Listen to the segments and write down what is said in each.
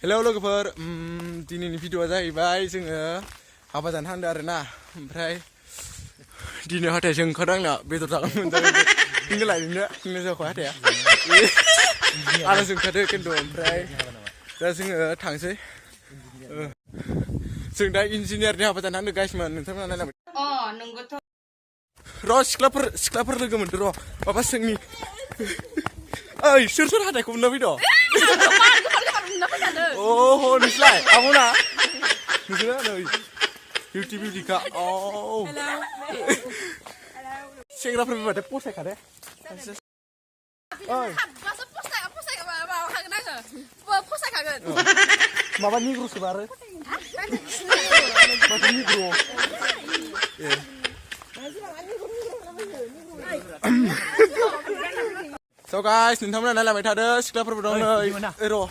Hello लोगोफोर दिनैनि भिडिअआ जाहैबाय जोङो हाबा जानो थांदों आरोना ओमफ्राय दिनै हाथायजों ओंखारदों आंना बेदर जागोन मोनजागोन नोंनो लायनो नोंनो जाखौ हाथाया आलासि ओंखारदों खिन्थु ओमफ्राय दा जोङो थांसै जों दा इन्जिनियारनि हाबा जानो थांदों गाइसमोन नोंथांमोना नायलांबाय नंगौथ' र' सिख्लाफोर लोगो मोनदों र' माबा जोंनि ओइ सोर हाथायखौ मोनना फैद' Oh, nuslah, kamu nak? Nuslah, nih, beauty kak. Oh. Saya kira perlu ada pose kan deh. Oh. Masa pose apa? Hagen aja. Pose kaget. Mama nigro sebarang. Mama nigro. So guys, nontonnya nala baik ada, sekitar perlu dong nih. Ero.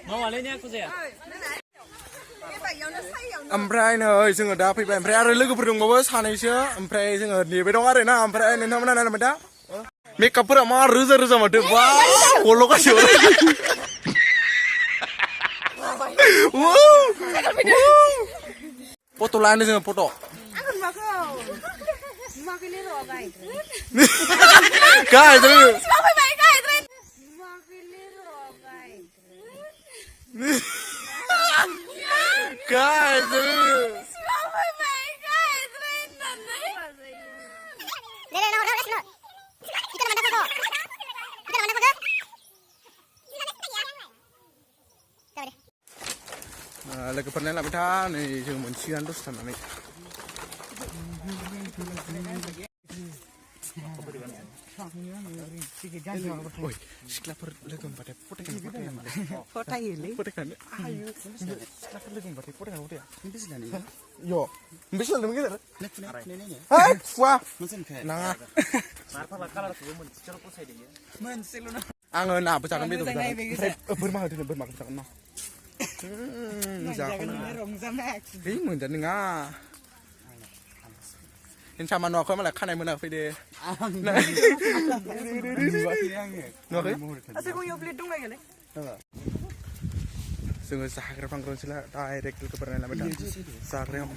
Mawalnya aku sih. Oमफ्राय नै जोङो दा फैबाय ओमफ्राय आरो लोगोफोर दंबावो सानैसो ओमफ्राय जोङो नेबाय दं आरोना ओमफ्राय नोंथांमोना नायलांबाय दा मेकआपफोरा मा रोजा माथो बा हल'गासिनो फट' लानो जोङो फट' गाय जोङो Guys, logoफोर नायलांबाय था नै जों मोनसिगोन दसे थानानै Oi, siklaper logo montbaथाय फटायखानो आयो सिख्लाफोर लोगो मोनबाथाय फटायखानो यो बेसेबां नों गेजेर हाय फुवा नाङा आङो नाबो जागोन बेदर जागोन ओमफ्राय बोरमा होदों बोरमाखौ जागोन ना जागोन है मोनजानो नङा Insya Allah aku malah kan emang apa deh? Nuakai? Asal kau yang beli dong lagi ni? Sungguh sahagr pangkron sila direct ke pernah lama dah. Sahagr.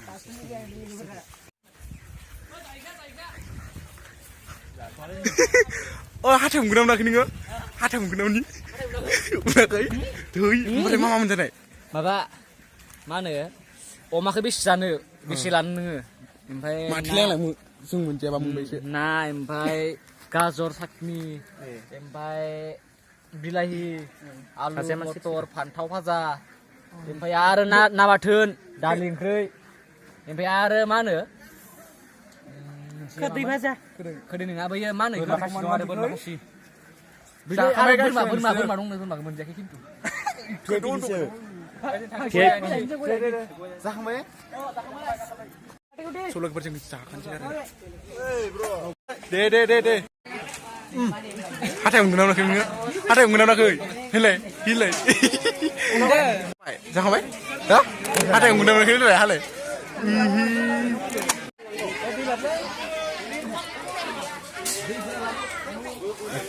Oh, hati menggunam nak ni ke? Hati menggunam ni? Nuakai? Tuh, boleh mama menjadi. Maba, mana ya? Oma kebiasaan tu, bisilan tu. Matilah lah, sung mencaba membaca. Nah, empai gazor sakni, empai bilahi, alu motor, pantau faza, empai ada na batun, daling kray, empai ada mana? Kedai faza. Kedai ni apa ya mana? Makasih, ada bermakasih. Bila ada berma dong, menjadi kintu. Kedai ni sih. Zahmah? Solo berjeng dicakan sih kan. Hey bro. De. Ada yang guna nak ni? Ada yang guna nak ni? Hilai. Jangan apa? Dah? Ada yang guna nak ni le? Hilai.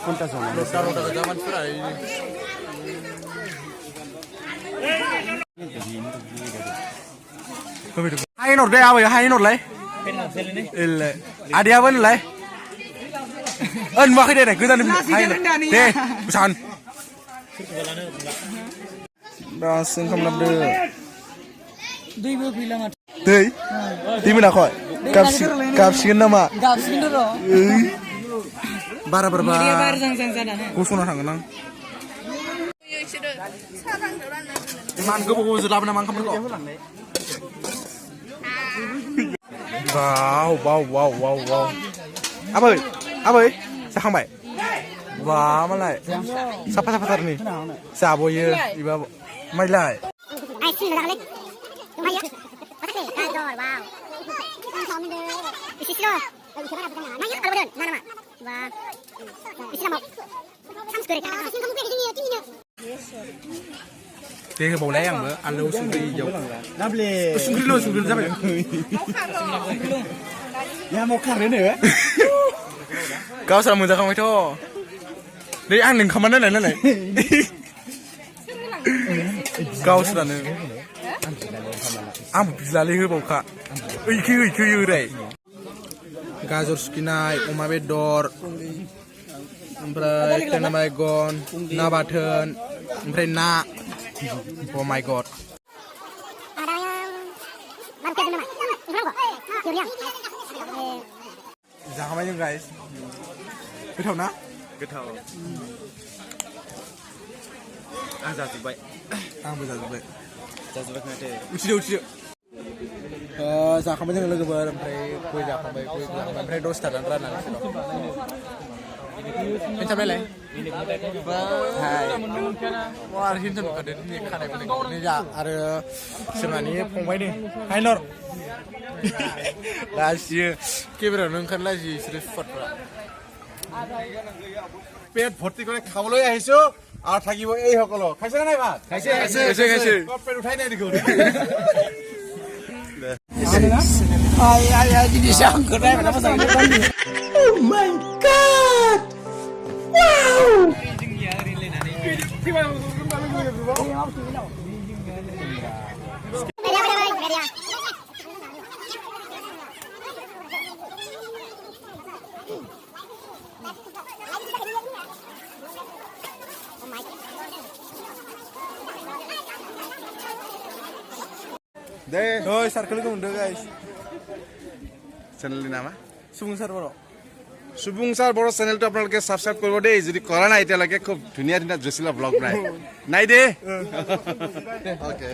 Kuntas mana? Lokal udah zaman sudah ini. Hai nor deh apa ya? Hai nor leh. Ile. Ada apa ni leh? Makai deh nih. Kita ni. Hai nor. Deh. Pesan. Dah sengkam nabde. Dui bu bilang ada. Deh. Di mana kau? Kapsikan nama. Kapsikan dulu. Bara. Dia bar sang sana. Kusuna sang nang. Man gue bawa zelap nama kamu kok. Wow. Apa? Sahambai. Wah, malai. Siapa tar ni? Siapa ye? Iba malai. Ai sih dah lek. Ayo. Pakai. Wow. Isi lo. Isi mana bukan? Nanya kalau betul. Mana? Wah. Isi mau. Sam sekali. Kamu pergi sini ya, sini. दै होबावलाय आंबो आलु संख्रि इयाव नाब्ले संख्रिल' जाबाय या मौ खारनो गावस्रा मोनजाखांबायथ' नै आं नोंखामा नालाय गावस्रानो आं बिलालै होबावखा ओइखो ओरै गाजर सुखिनाय अमा बेदर ओमफ्राय थेना मैगन ना बाथोन ओमफ्राय ना अ माय गड जाखांबाय जों गाइस गोथाव ना गोथाव आं जाजोब्बाय आंबो जाजोब्बाय माथो उथिदो जाखांबाय जों लोगोफोर ओमफ्राय गय जाखांबाय ओमफ्राय 10 थानानै राननानै हिनथाबलाय आरो हिनथाब नुखादों नि खानाय बोनाय जा आरो जोंहानि फंबाय नै हाइनर लाजियो केमेरायावनो ओंखारलाजियो बिसोरो सुपारफ्रा পেট ভর্তি করে খাবলৈ আহিছো আৰু থাকিব এই সকলো খাইছে নাই ভাত খাইছে পেট উঠাই নাই দেখো deh doi sarkel ko mundo guys চ্যানেলটিৰ নাম সুবুং sar boro সুবুং ছাৰ বড় চেনেলটো আপোনালোকে সাবস্ক্ৰাইব কৰিব দেই যদি কৰা নাই এতিয়ালৈকে খুব ধুনীয়া জচিলা ব্লগ নাই দে ওকে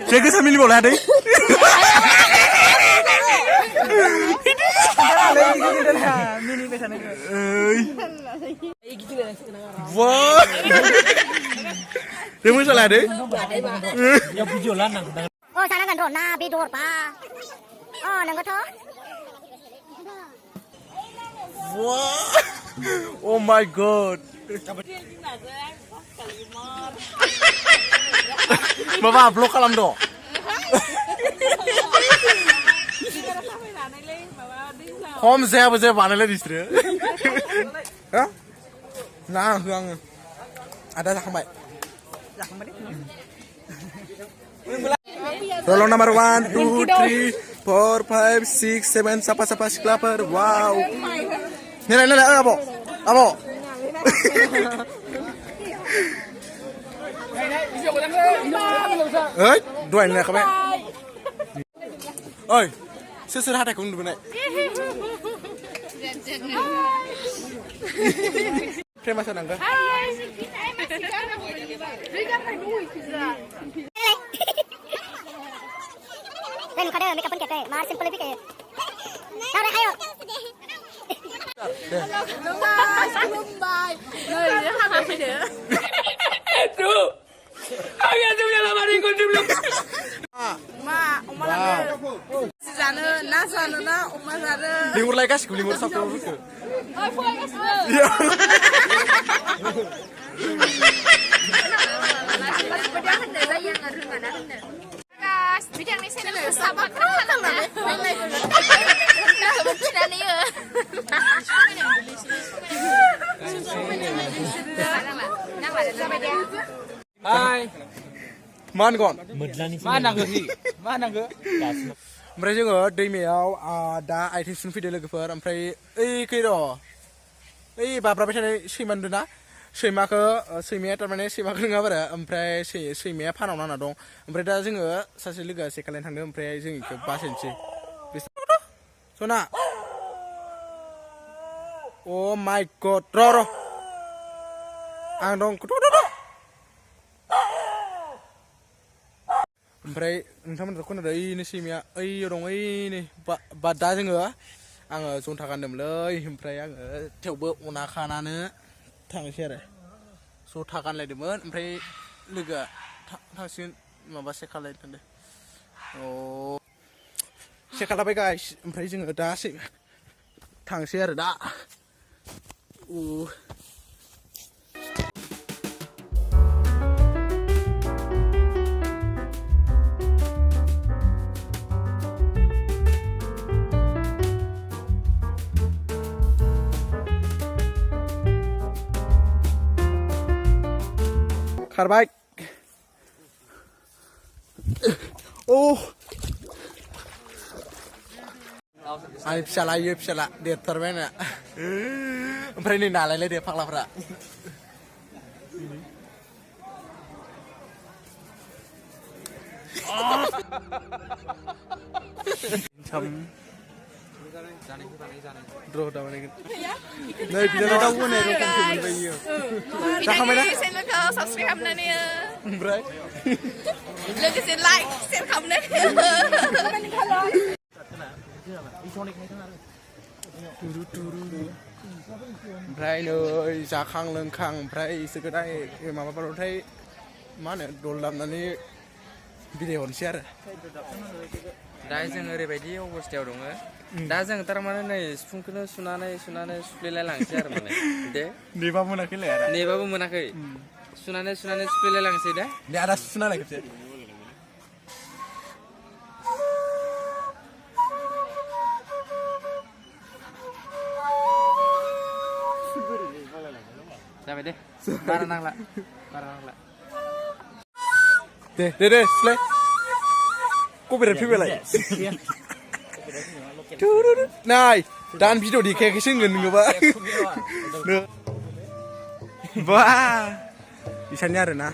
চেকে সামিলি বলা দে mini পেছানে wah dia mau salah deh ya video lan nang oh sana kan na bidor pa oh nang ko wah oh my god bapak vlog kalam do Hom saya bahannya distri. Hah? Nah, yang ada sampai. Roll number 1, 2, 3, 4, 5, 6, 7, sapa sklaper. Wow. Nila, abo. Dua ini kami. Oi, seserah ada kau dulu Terima kasih Nangga. Ren kada make up pun kete, mar simple lebih kete. Nah, ayo. Lumbai. Nơi hai đứa. tu ayah tu yang lama ringkut dulu Ma, oma lagi. Si sana, na sana na, oma sana. Limur lagi kasih, limur satu buku. Oi, pulang ke sana. Guys, bidang ni saya nak sama kerana lah. Bidang ni ya. hai Man gon. mana ke sih mana ke Oमफ्राय जोङो दैमायाव दा आइथिंसिम फैदो लोगोफोर ओमफ्राय ओइखै र' ओइ बाब्राबाय थानाय सैमा नुदोंना सैमाया थारमाने सैमाखौ नङा बारा ओमफ्राय सैमाया फानाव नांना दं ओमफ्राय दा जोङो सासे लोगोआ सेखालायनो थांदों ओमफ्राय जों इखौ बासायनोसै सना अ माय गड र' आं दं ओमफ्राय नोंथांमोनहा खोनादों ओइनो सैमाया ओइयो दं ओइनै बा दा जोङो आङो जन्था गानदोंमोनलै ओमफ्राय आङो थेवबो अना खानानो थांनोसै आरो जथा गानलायदोंमोन ओमफ्राय लोगोआ थांसिगोन माबा सेखालायनो थांदों अ सेखालाबाय गाइस ओमफ्राय जोङो दा थांसै आरो दा खारबायโอ้ไอ้फिसालाเยอะफिसालाเด็ดตระเวนอ่ะओमफ्राय नै नालायเลยเด็ดफाग्लाफ्रा Bro, dah mana kan? Nah, kita dah tahu ni, kita mesti beli dia. Cakap mana? Sen lo ke subscribe na niya. Bray. Lo ke sen like, sen kam na. Bray ni, jakang lengkang, bray sekedar mama baru thay mana dolam nani video share. दा जों ओरैबायदि अबस्थायाव दङ दा जों थारमाने नै सिफुंखौनो सुनानै सुफ्लेलाय लांसै आरो माने दे नेबाबो मोनाखैलै आरो नेबाबो मोनाखै सुनानै सुफ्लेलाय लांसै दे दे आदा सुना लायखोसै जाबाय दे बारा नांला दे सुलाय कपिराइट फैबायलाय नाय दान भिडिअ देखायाखैसो होनगोन नोङोबा बा इसानि आरोना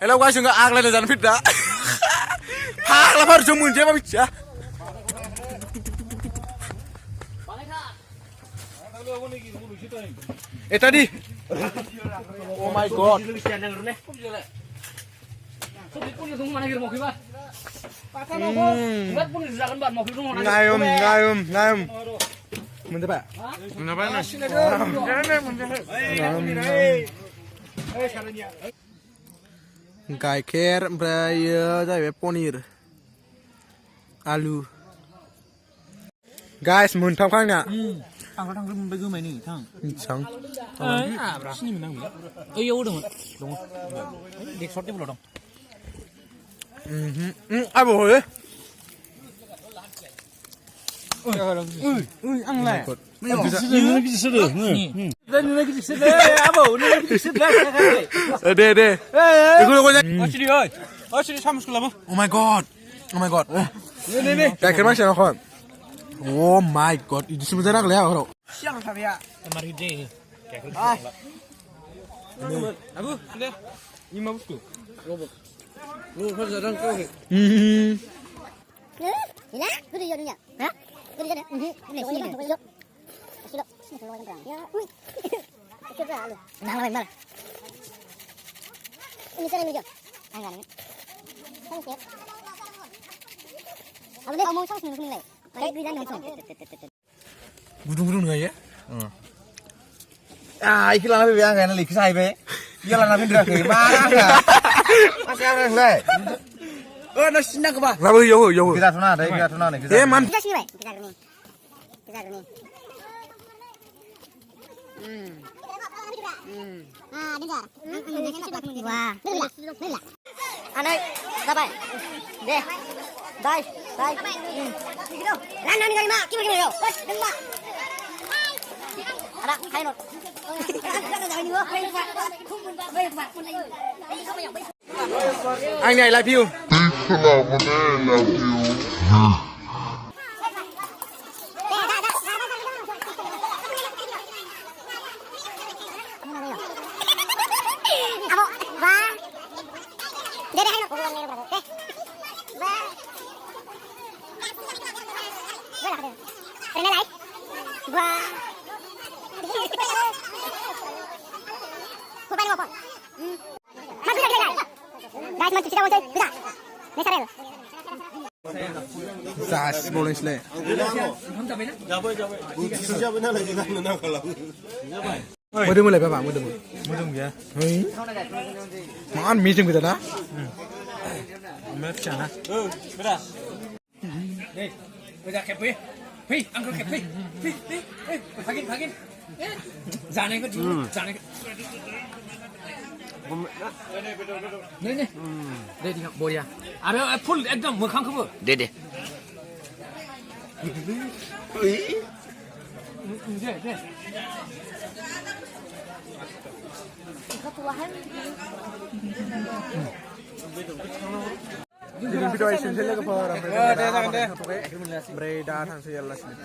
Hello guys, enggak agak ada jalan fitnah. Hah, lapar jamun je, apa bicara? Tadi. Oh my god. Ngayum. Mantap pak? Mantap pak? गाइखेर ओमफ्राय जाहैबाय पनिर आलु गाइस मोनथाम खांना थांग्रा मोनबाय गोमायनि थां मिथिसां सिनि मोननांगौ ओइयाव दंमोन दङ डेक्सट टेबोलाव दं आबो होय आंलाय दे सामुसखौ लाबो Oh my god गाइखेर मानसिया नखर โอ้ my god อีกสิ่งจะรักแล้วเรา Mari deh. Kayak gitu. Aku, deh. Ini mau buku. Ừ. Nhìn á, cứ đi vô đi nhỉ? Hả? Cứ đi vô đi. Cái này xin đi. Xin lỗi. Xin lỗi anh chàng. Ui. Cái ra luôn. Nang lên mà. Ini saya dulu. Anh gà này. Không chết. Ông đi ông mua xong thì mình lại. Cái đi ra nông thôn. 구둥구둥 가야? Ikilah nabi biang kan lik sai be. Ikilah nabi drak ke mana ya? Masih ada le. 나 신나 거 봐. 라고 여우. Kita tuna deh, kita tuna nih. 예, 만. Kita sini, Pak. Kita gini. Ah, dengar. Wah. Bila. Anai, dapat. Deh. Dai. Lan nani kali mak, kimi kimi yo. Bos, dengar. Ada, kain not. Anh này lại phiêu. Amo, va. Dede hai no. Va. Terima lại. Va. Kupai mo pon. Mas bisa kita. Guys, mas kita mau chơi. Bisa. Nesarel. Sas boleh sile. Mudum mulai Bapak, mudum. Mudum ya. Hei. Makan mie jeng kita dah. Macam mana? Beda. Nih, beda kepi. Hei, angkat kepi. Hei, pagin. जाने को जाने को नहीं दे दिखा बढ़िया अरे फुल एकदम मोखां खबर दे दे Jadi video ini saya lagi per. Oke, dah tang saya. Oke, mereka dah tang saya lah sini.